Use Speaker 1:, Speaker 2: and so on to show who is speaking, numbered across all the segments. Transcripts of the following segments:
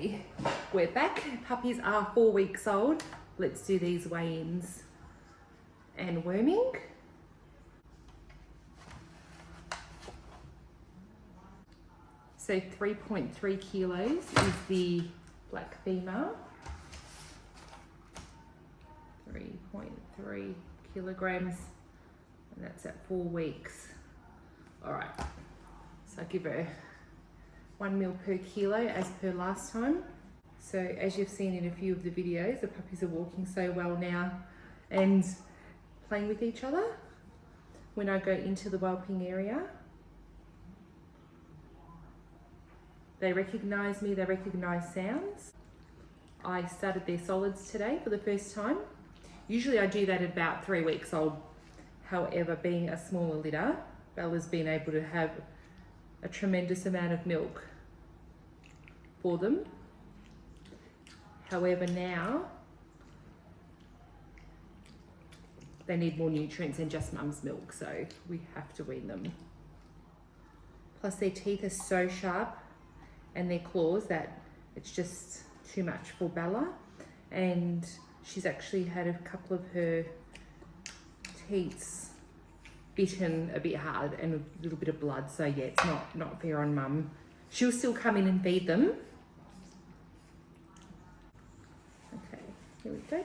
Speaker 1: Okay, we're back. Puppies are 4 weeks old. Let's do these weigh-ins and worming. So 3.3 kilos is the black female. 3.3 kilograms, and that's at 4 weeks. All right, so I give her 1 mil per kilo as per last time. So as you've seen in a few of the videos, the puppies are walking so well now and playing with each other. When I go into the whelping area, they recognize me, they recognize sounds. I started their solids today for the first time. Usually I do that at about 3 weeks old. However, being a smaller litter, Bella's been able to have a tremendous amount of milk for them. However, now they need more nutrients than just mum's milk, so we have to wean them. Plus their teeth are so sharp and their claws that it's just too much for Bella, and she's actually had a couple of her teats bitten a bit hard and a little bit of blood, so yeah, it's not fair on mum. She'll still come in and feed them. Okay, here we go.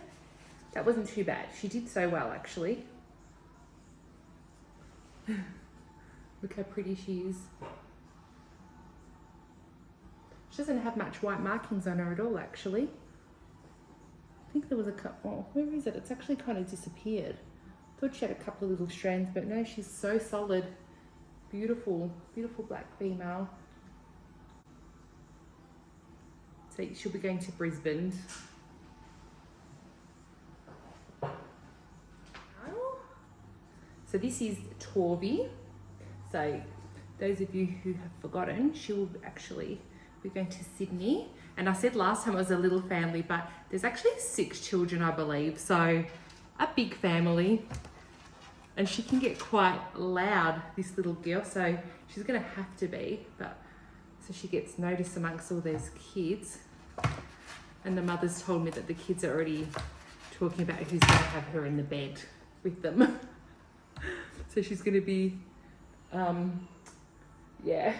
Speaker 1: That wasn't too bad. She did so well, actually. Look how pretty she is. She doesn't have much white markings on her at all, actually. I think there was a couple. Oh, where is it? It's actually kind of disappeared. Thought she had a couple of little strands, but no, she's so solid. Beautiful, beautiful black female. So she'll be going to Brisbane. So this is Torvi. So those of you who have forgotten, she will actually be going to Sydney. And I said last time it was a little family, but there's actually 6 children, I believe. So a big family, and she can get quite loud, this little girl, so she's gonna have to be, but so she gets noticed amongst all those kids. And the mother's told me that the kids are already talking about who's gonna have her in the bed with them. So she's gonna be, yeah.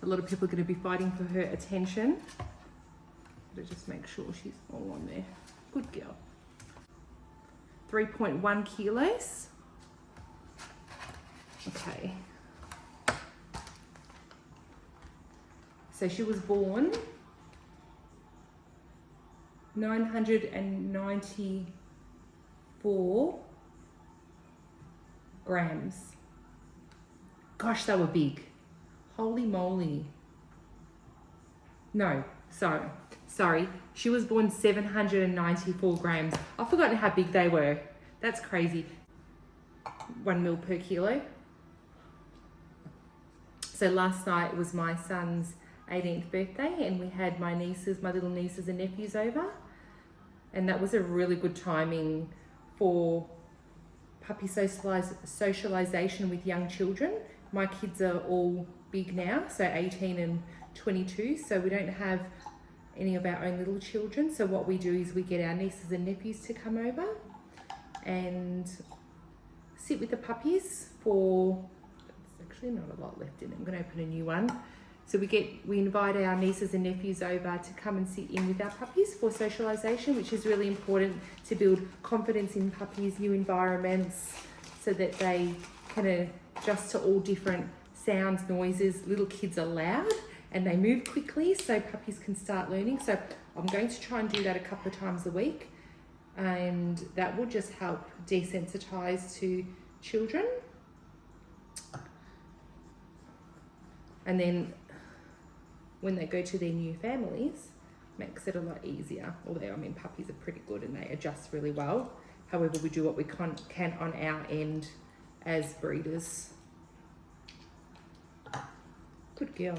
Speaker 1: A lot of people are going to be fighting for her attention. But just make sure she's all on there. Good girl. 3.1 kilos. Okay. So she was born 994 grams. Gosh, they were big. Holy moly. No, sorry. She was born 794 grams. I've forgotten how big they were. That's crazy. 1 mil per kilo. So last night was my son's 18th birthday, and we had my little nieces and nephews over. And that was a really good timing for puppy socialization with young children. My kids are all big now, so 18 and 22, so we don't have any of our own little children. So what we do is we get our nieces and nephews to come over and sit with the puppies for, there's actually not a lot left in it, I'm going to open a new one. So we invite our nieces and nephews over to come and sit in with our puppies for socialization, which is really important to build confidence in puppies, new environments, so that they can adjust to all different sounds, noises. Little kids are loud and they move quickly, so puppies can start learning. So I'm going to try and do that a couple of times a week, and that will just help desensitize to children. And then when they go to their new families, makes it a lot easier. Although, I mean, puppies are pretty good and they adjust really well. However, we do what we can on our end as breeders. Good girl.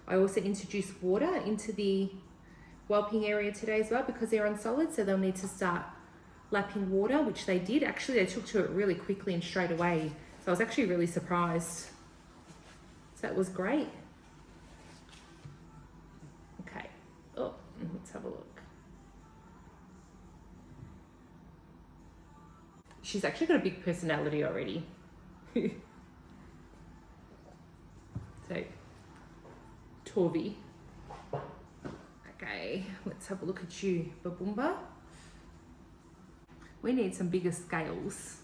Speaker 1: I also introduced water into the whelping area today as well, because they're on solid, so they'll need to start lapping water, which they did. Actually, they took to it really quickly and straight away. So I was actually really surprised. So that was great. Okay. Oh, let's have a look. She's actually got a big personality already. So, Torvi. Okay, let's have a look at you, Babumba. We need some bigger scales.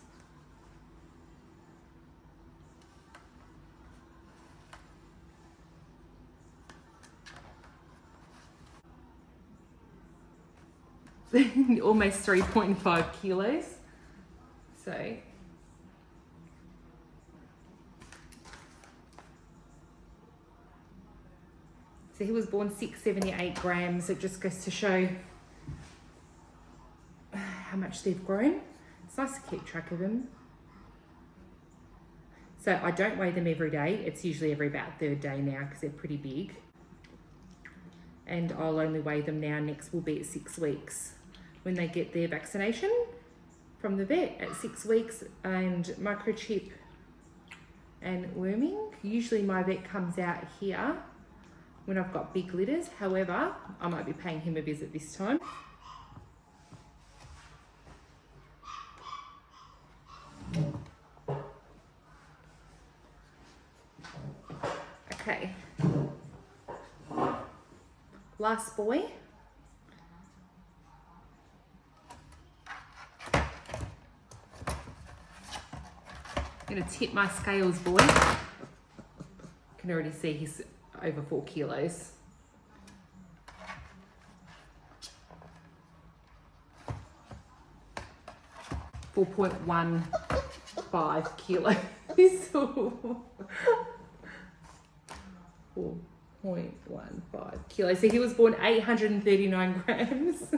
Speaker 1: Almost 3.5 kilos. So he was born 678 grams. It just goes to show how much they've grown. It's nice to keep track of them. So I don't weigh them every day. It's usually every about third day now because they're pretty big. And I'll only weigh them now. Next will be at 6 weeks when they get their vaccination from the vet at 6 weeks, and microchip and worming. Usually my vet comes out here when I've got big litters. However, I might be paying him a visit this time. Okay. Last boy. I'm going to tip my scales, boy. I can already see he's over 4 kilos. $4.15 kilos. 4.15 kilos. So he was born 839 grams.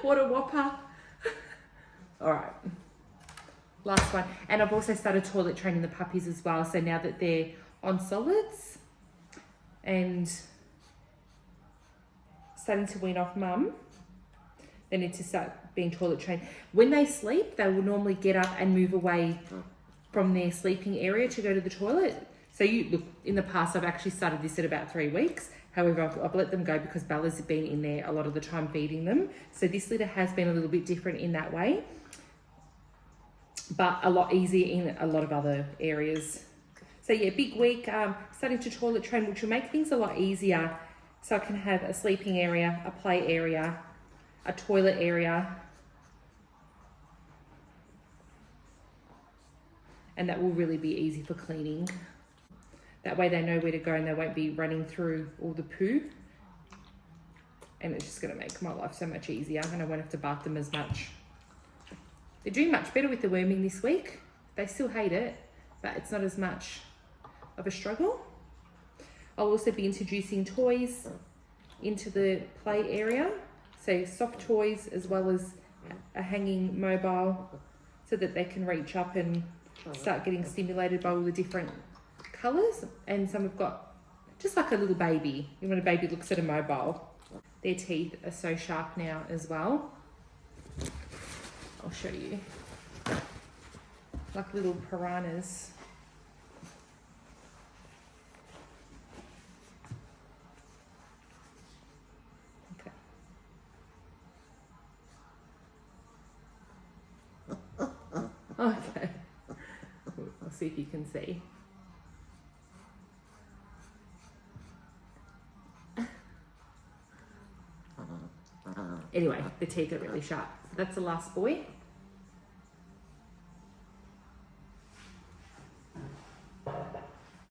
Speaker 1: What a whopper. All right. Last one. And I've also started toilet training the puppies as well. So now that they're on solids and starting to wean off mum, they need to start being toilet trained. When they sleep, they will normally get up and move away from their sleeping area to go to the toilet. So look, in the past, I've actually started this at about 3 weeks. However, I've let them go because Bella's been in there a lot of the time feeding them. So this litter has been a little bit different in that way, but a lot easier in a lot of other areas. So yeah, big week, starting to toilet train, which will make things a lot easier. So I can have a sleeping area, a play area, a toilet area. And that will really be easy for cleaning. That way they know where to go and they won't be running through all the poo. And it's just gonna make my life so much easier and I won't have to bath them as much. They're doing much better with the worming this week. They still hate it, but it's not as much of a struggle. I'll also be introducing toys into the play area. So soft toys as well as a hanging mobile so that they can reach up and start getting stimulated by all the different colours. And some have got just like a little baby. When a baby looks at a mobile, their teeth are so sharp now as well. I'll show you. Like little piranhas. Okay. Okay. I'll see if you can see. Anyway, the teeth are really sharp. So that's the last boy.